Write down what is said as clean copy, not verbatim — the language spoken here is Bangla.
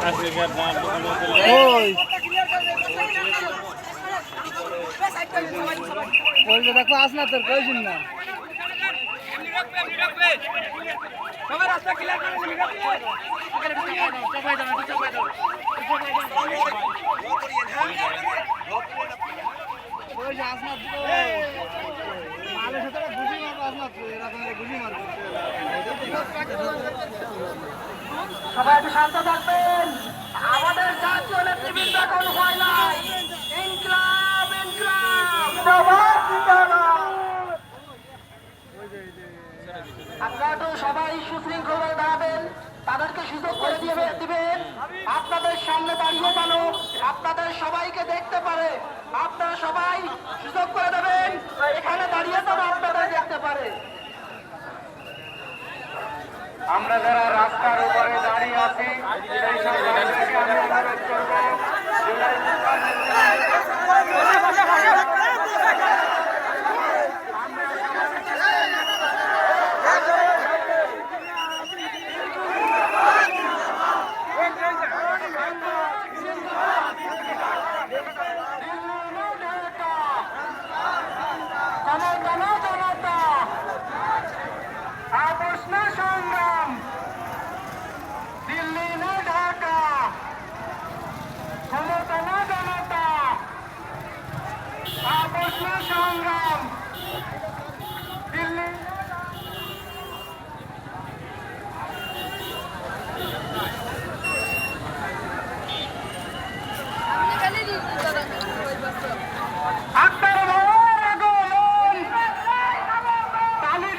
ওই ওই যে দেখো আস না তোর কইছিস না সবাই রাস্তা ক্লিয়ার করে দিন চাপাই দাও চাপাই দাও ওই যে আস না মালের সাথে গুলি মারবো আস না এরকম গুলি মারবো সবাই একটু শান্ত থাকবেন আমাদের জাতীয় নেতৃবৃন্দ এখন হয় নাই ইনকলাব ইনকলাব জিন্দাবাদ জিন্দাবাদ আপনারা তো সবাই সুশৃঙ্খলভাবে দাঁড়াবেন তাদেরকে সুযোগ করে দিবেন আপনাদের সামনে দাঁড়িয়ে গেল আপনাদের সবাইকে দেখতে পারে আপনারা সবাই সুযোগ করে দেবেন এখানে দাঁড়িয়ে তো আপনাদের দেখতে পারে আমরা যারা রাস্তার উপরে দাঁড়িয়ে আছি